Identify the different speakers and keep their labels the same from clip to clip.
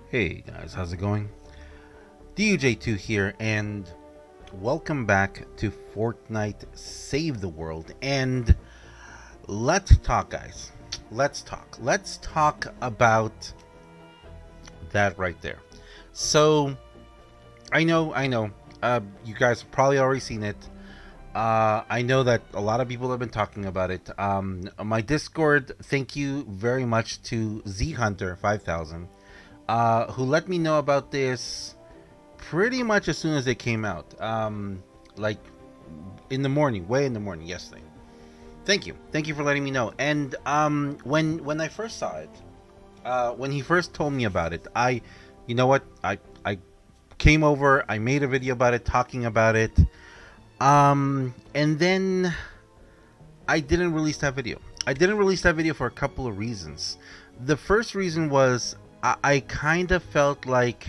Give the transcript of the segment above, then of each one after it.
Speaker 1: Hey guys, how's it going? DUJ2 here, and welcome back to Fortnite Save the World. And let's talk, guys. Let's talk. Let's talk about that right there. So, I know. You guys have probably already seen it. I know that a lot of people have been talking about it. My Discord, thank you very much to Z Hunter 5000, who let me know about this pretty much as soon as it came out. Like in the morning, way in the morning yesterday. Thank you for letting me know. And when I first saw it, when he first told me about it, you know what, I came over, I made a video about it, talking about it. And then I didn't release that video. I didn't release that video for a couple of reasons. The first reason was I kind of felt like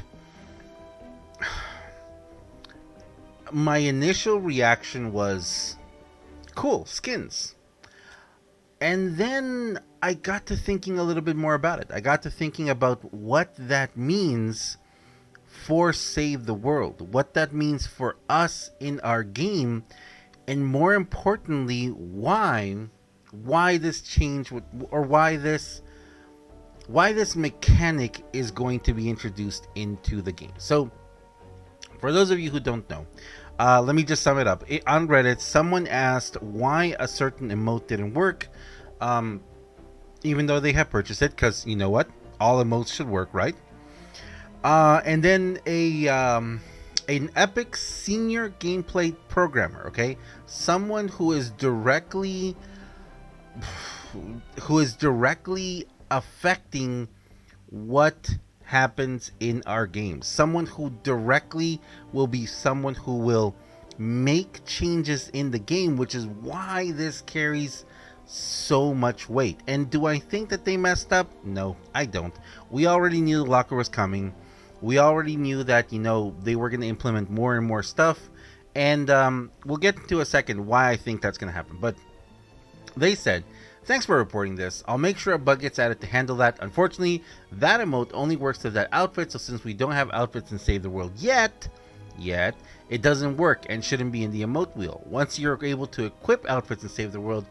Speaker 1: my initial reaction was cool skins, and then I got to thinking a little bit more about it. I got to thinking about what that means for Save the World, what that means for us in our game, and more importantly, why this change would, or why this mechanic is going to be introduced into the game. So for those of you who don't know, let me just sum it up. On Reddit, someone asked why a certain emote didn't work, even though they have purchased it, because you know what? All emotes should work, right? And then an epic senior gameplay programmer, okay? Someone who is directly affecting what happens in our games. Someone who directly will be someone who will make changes in the game, which is why this carries so much weight. And do I think that they messed up? No, I don't. We already knew the locker was coming. We already knew that, you know, they were going to implement more and more stuff. And we'll get into a second why I think that's going to happen. But they said, thanks for reporting this. I'll make sure a bug gets added to handle that. Unfortunately, that emote only works to that outfit, so since we don't have outfits in Save the World yet, it doesn't work and shouldn't be in the emote wheel. Once you're able to equip outfits in Save the World,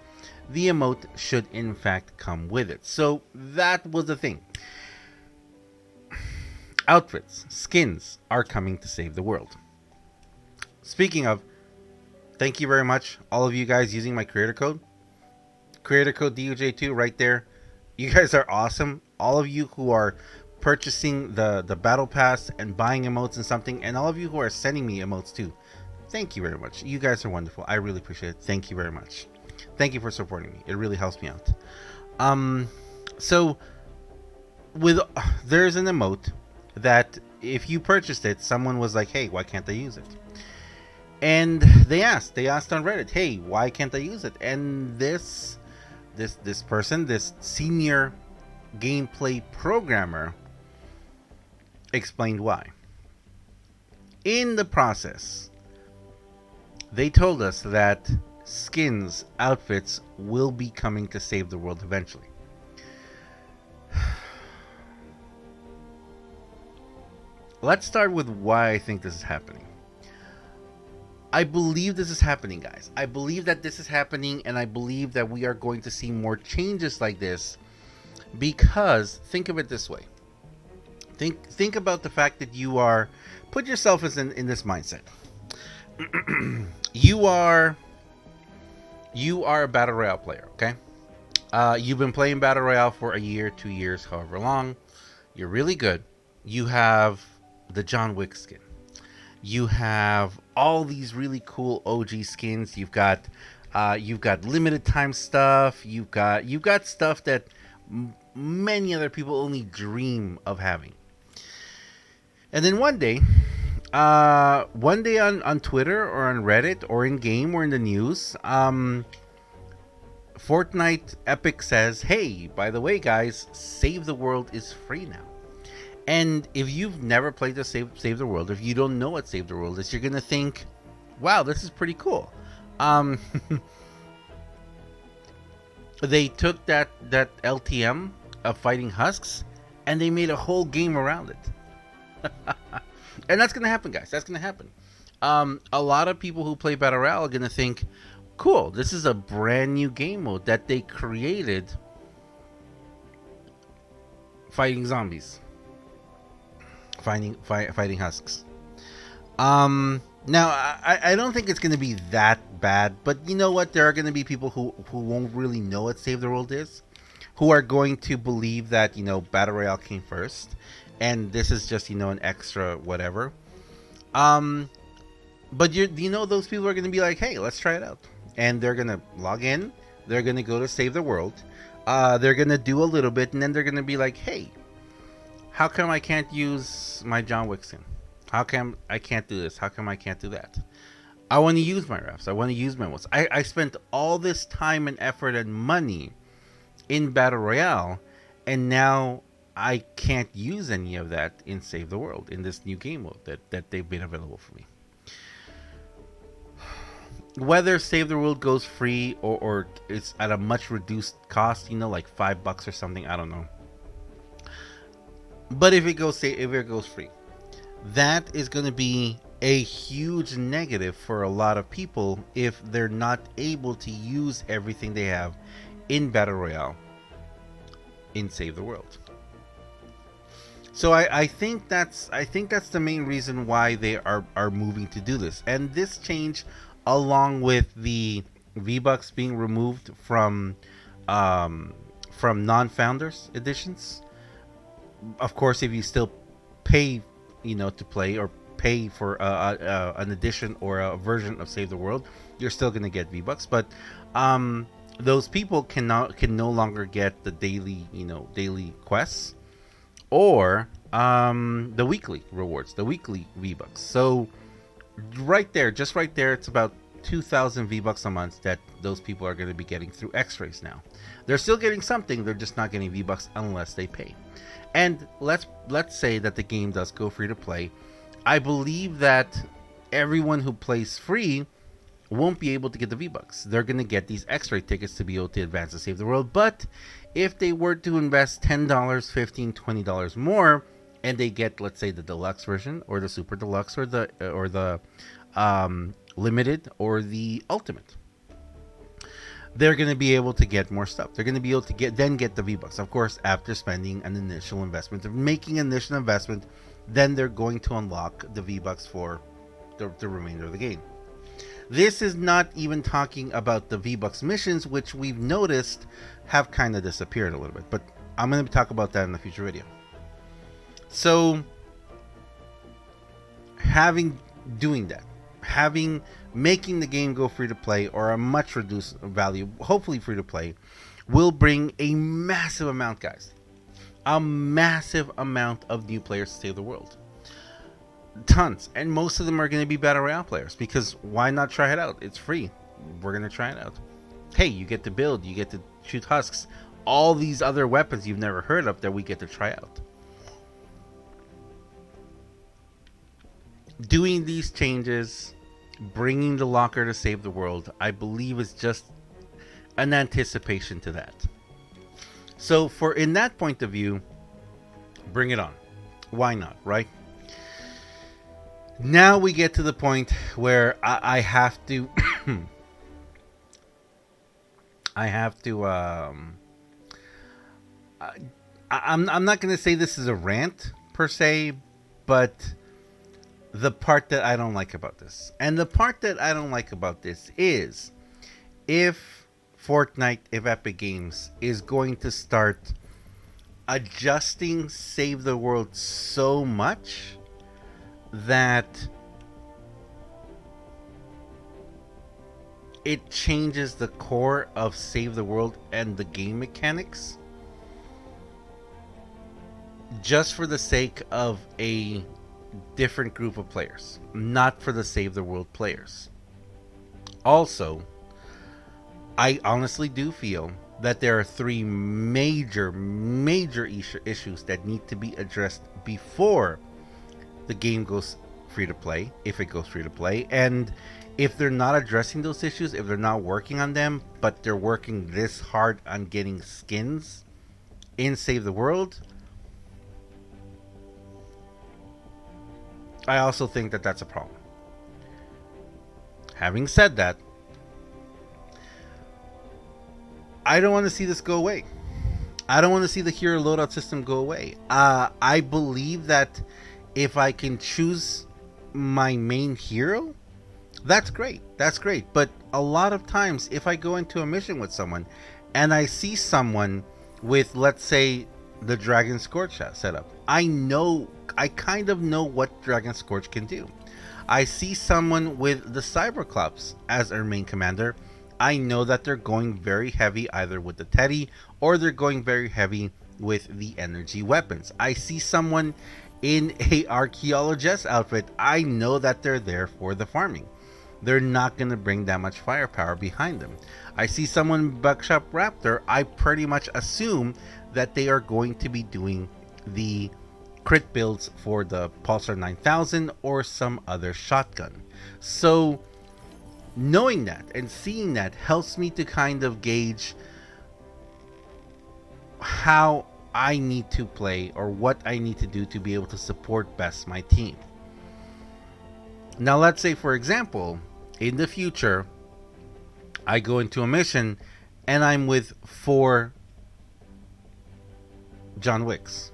Speaker 1: the emote should in fact come with it. So that was the thing. Outfits, skins are coming to Save the World. Speaking of, thank you very much, all of you guys using my creator code. Creator code DUJ2 right there. You guys are awesome. All of you who are purchasing the battle pass and buying emotes and something, and all of you who are sending me emotes too. Thank you very much. You guys are wonderful. I really appreciate it. Thank you very much. Thank you for supporting me. It really helps me out. So there's an emote that if you purchased it, someone was like, hey, why can't I use it? And they asked on Reddit, hey, why can't I use it? And this person, this senior gameplay programmer, explained why. In the process, they told us that skins, outfits will be coming to Save the World eventually. Let's start with why I think this is happening. I believe this is happening, guys. I believe that this is happening, and I believe that we are going to see more changes like this, because think of it this way. Think about the fact that put yourself in this mindset. You are a Battle Royale player, okay? You've been playing Battle Royale for a year, 2 years, however long. You're really good. You have the John Wick skin. You have all these really cool OG skins. You've got limited time stuff. You've got stuff that many other people only dream of having. And then one day on Twitter or on Reddit or in game or in the news, Fortnite Epic says, hey, by the way, guys, Save the World is free now. And if you've never played the Save the World, if you don't know what Save the World is, you're going to think, wow, this is pretty cool. They took that LTM of fighting husks, and they made a whole game around it. And that's gonna happen, guys. That's gonna happen. A lot of people who play Battle Royale are gonna think, cool, this is a brand new game mode that they created fighting zombies, fighting husks. Now I don't think it's gonna be that bad, but you know what? There are gonna be people who won't really know what Save the World is, who are going to believe that, Battle Royale came first, and this is just, an extra whatever. Um, but those people are going to be like, hey, let's try it out, and they're going to log in. They're going to go to Save the World. They're going to do a little bit, and then they're going to be like, hey, how come I can't use my John Wick skin? How come I can't do this? How come I can't do that? I want to use my refs. I want to use my modes. I spent all this time and effort and money in Battle Royale, and now I can't use any of that in Save the World, in this new game mode that they've been available for me. Whether Save the World goes free or it's at a much reduced cost, like $5 or something, I don't know. But if it goes free, that is going to be a huge negative for a lot of people if they're not able to use everything they have in Battle Royale in Save the World. So I think that's the main reason why they are moving to do this. And this change, along with the V-Bucks being removed from non-founders editions. Of course, if you still pay, to play, or pay for an edition or a version of Save the World, you're still going to get V-Bucks. But those people can no longer get the daily quests or the weekly rewards, the weekly V-Bucks. So just right there, it's about 2,000 V-Bucks a month that those people are going to be getting through X-Rays now. They're still getting something, they're just not getting V-Bucks unless they pay. And let's say that the game does go free to play. I believe that everyone who plays free won't be able to get the V-Bucks. They're going to get these X-Ray tickets to be able to advance to Save the World. But if they were to invest $10, $15, $20 more, and they get, let's say, the deluxe version or the super deluxe or the limited or the ultimate, they're going to be able to get more stuff. They're going to be able to get the V-Bucks, of course, after spending an initial investment. Of making an initial investment, then they're going to unlock the V-Bucks for the remainder of the game. This is not even talking about the V-Bucks missions, which we've noticed have kind of disappeared a little bit. But I'm going to talk about that in a future video. So, making the game go free to play, or a much reduced value, hopefully free to play, will bring a massive amount, guys. A massive amount of new players to Save the World. Tons. And most of them are going to be Battle Royale players, because why not try it out? It's free. We're going to try it out. Hey, you get to build, you get to shoot husks, all these other weapons you've never heard of that we get to try out. Doing these changes, bringing the locker to Save the World, I believe is just an anticipation to that. So in that point of view, bring it on. Why not, right? Now we get to the point where I have to I'm not going to say this is a rant per se, but the part that I don't like about this. And the part that I don't like about this is if Epic Games is going to start adjusting Save the World so much that it changes the core of Save the World and the game mechanics just for the sake of a different group of players, not for the Save the World players. Also, I honestly do feel that there are three major issues that need to be addressed before the game goes free to play, if it goes free to play. And if they're not addressing those issues, if they're not working on them, but they're working this hard on getting skins in Save the World, I also think that that's a problem. Having said that, I don't want to see this go away. I don't want to see the hero loadout system go away. I believe that if I can choose my main hero, that's great. That's great. But a lot of times, if I go into a mission with someone and I see someone with, let's say, the Dragon Scourge setup, I kind of know what Dragon Scourge can do. I see someone with the Cyberclops as their main commander. I know that they're going very heavy either with the Teddy or they're going very heavy with the energy weapons. I see someone in a Archaeologist outfit. I know that they're there for the farming. They're not going to bring that much firepower behind them. I see someone Buckshot Raptor. I pretty much assume that they are going to be doing the crit builds for the Pulsar 9000 or some other shotgun. So knowing that and seeing that helps me to kind of gauge how I need to play or what I need to do to be able to support best my team. Now let's say, for example, in the future I go into a mission and I'm with 4 John Wicks.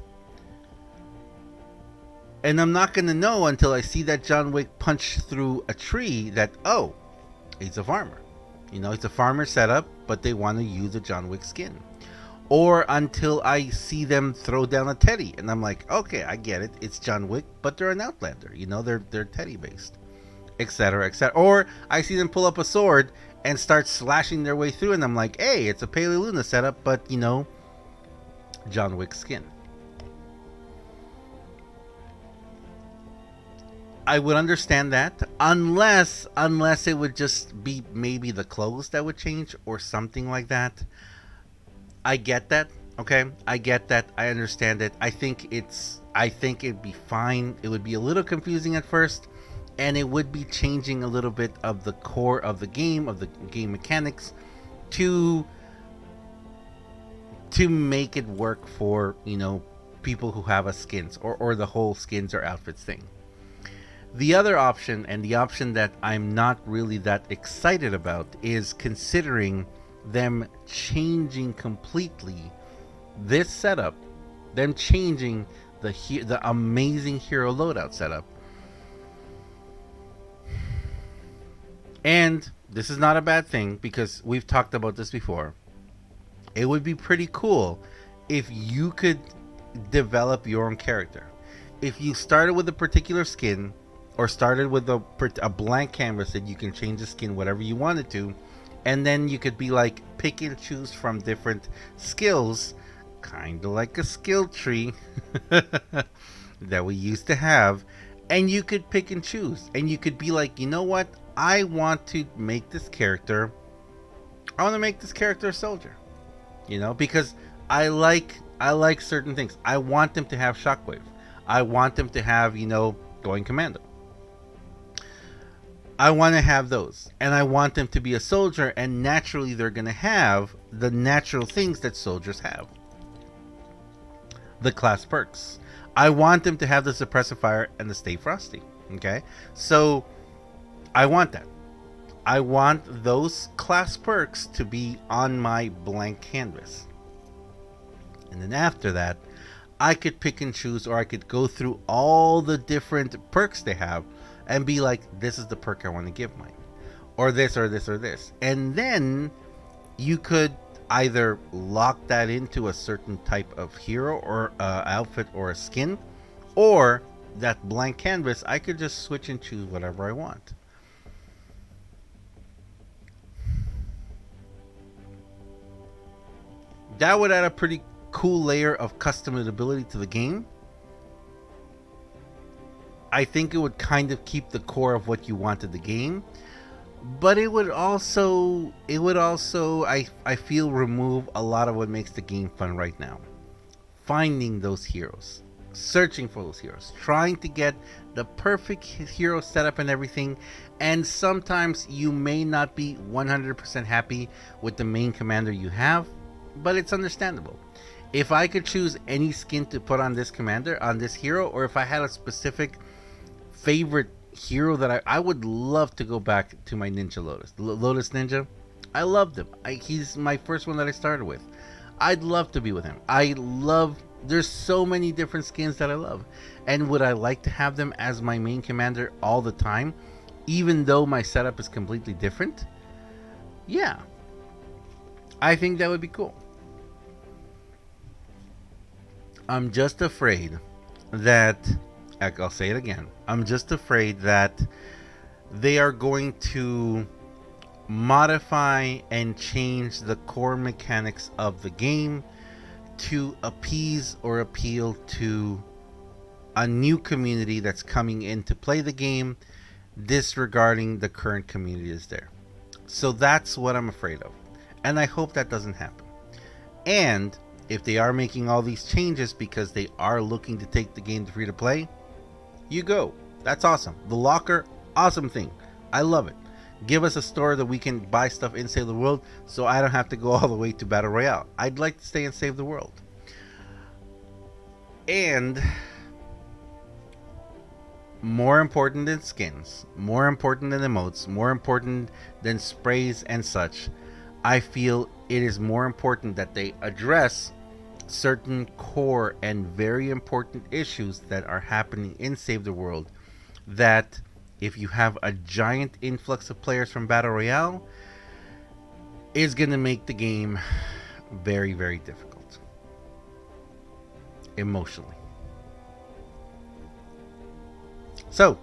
Speaker 1: And I'm not going to know until I see that John Wick punch through a tree that, oh, he's a farmer. You know, it's a farmer setup, but they want to use a John Wick skin. Or until I see them throw down a Teddy. And I'm like, okay, I get it. It's John Wick, but they're an Outlander. You know, they're Teddy based. Etc. etc. Or I see them pull up a sword and start slashing their way through. And I'm like, hey, it's a Paleo Luna setup, but, you know, John Wick skin. I would understand that unless it would just be maybe the clothes that would change or something like that. I get that. Okay, I get that. I understand it. I think it'd be fine. It would be a little confusing at first, and it would be changing a little bit of the core of the game mechanics to make it work for, you know, people who have a skins or the whole skins or outfits thing. The other option, and the option that I'm not really that excited about, is considering them changing completely this setup, them changing the amazing hero loadout setup. And this is not a bad thing because we've talked about this before. It would be pretty cool if you could develop your own character. If you started with a particular skin, or started with a blank canvas that you can change the skin whatever you wanted to, and then you could be like pick and choose from different skills, kind of like a skill tree that we used to have, and you could pick and choose, and you could be like, you know what, I want to make this character a soldier, you know, because I like certain things. I want them to have shockwave. I want them to have, you know, going commando. I want to have those, and I want them to be a soldier, and naturally they're going to have the natural things that soldiers have. The class perks. I want them to have the suppressive fire and the stay frosty. Okay? So I want that. I want those class perks to be on my blank canvas. And then after that, I could pick and choose, or I could go through all the different perks they have and be like, this is the perk I want to give mine, or this, or this, or this. And then you could either lock that into a certain type of hero or outfit or a skin, or that blank canvas, I could just switch and choose whatever I want. That would add a pretty cool layer of customizability to the game. I think it would kind of keep the core of what you wanted the game, but it would also I feel remove a lot of what makes the game fun right now. Finding those heroes, searching for those heroes, trying to get the perfect hero setup and everything, and sometimes you may not be 100% happy with the main commander you have, but it's understandable. If I could choose any skin to put on this commander, on this hero, or if I had a specific favorite hero that I would love to go back to my Ninja Lotus. Lotus Ninja. I loved him. He's my first one that I started with. I'd love to be with him. There's so many different skins that I love. And would I like to have them as my main commander all the time, even though my setup is completely different? Yeah. I think that would be cool. I'm just afraid that, I'll say it again, I'm just afraid that they are going to modify and change the core mechanics of the game to appease or appeal to a new community that's coming in to play the game, disregarding the current community that's there. So that's what I'm afraid of. And I hope that doesn't happen. And if they are making all these changes because they are looking to take the game to free to play, you go. That's awesome. The locker, awesome thing. I love it. Give us a store that we can buy stuff in Save the World so I don't have to go all the way to Battle Royale. I'd like to stay in Save the World. And more important than skins, more important than emotes, more important than sprays and such, I feel it is more important that they address certain core and very important issues that are happening in Save the World, that if you have a giant influx of players from Battle Royale, is going to make the game very, very difficult emotionally. So,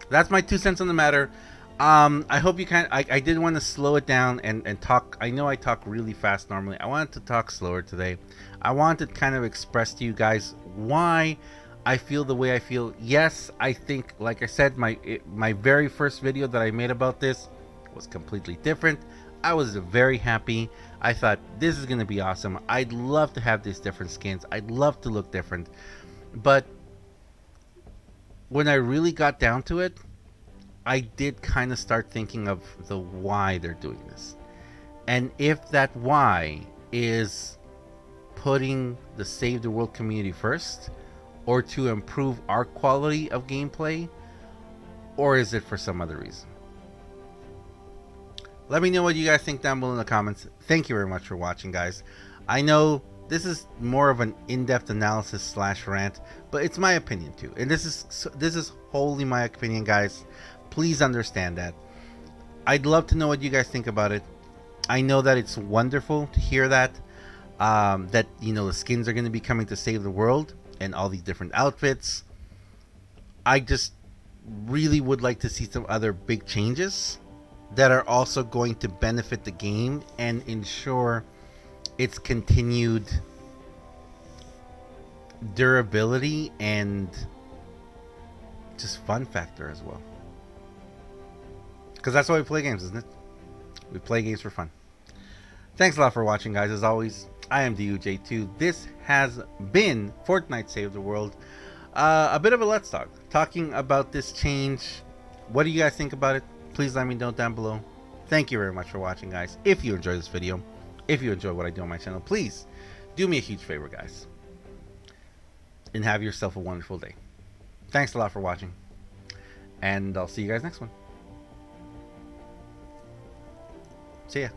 Speaker 1: that's my 2 cents on the matter. I hope you I did want to slow it down and talk. I know I talk really fast normally. I wanted to talk slower today. I wanted to kind of express to you guys why I feel the way I feel. Yes, I think, like I said, my very first video that I made about this was completely different. I was very happy. I thought this is going to be awesome. I'd love to have these different skins. I'd love to look different. But when I really got down to it, I did kind of start thinking of the why they're doing this. And if that why is putting the Save the World community first, or to improve our quality of gameplay, or is it for some other reason? Let me know what you guys think down below in the comments. Thank you very much for watching, guys. I know this is more of an in-depth analysis / rant, but it's my opinion too. And this is wholly my opinion, guys. Please understand that. I'd love to know what you guys think about it. I know that it's wonderful to hear that, that, you know, the skins are going to be coming to Save the World and all these different outfits. I just really would like to see some other big changes that are also going to benefit the game and ensure its continued durability and just fun factor as well. Because that's why we play games, isn't it? We play games for fun. Thanks a lot for watching, guys. As always, I am DUJ2. This has been Fortnite Save the World. A bit of a Let's Talk. Talking about this change. What do you guys think about it? Please let me know down below. Thank you very much for watching, guys. If you enjoyed this video, if you enjoy what I do on my channel, please do me a huge favor, guys. And have yourself a wonderful day. Thanks a lot for watching. And I'll see you guys next one. See ya.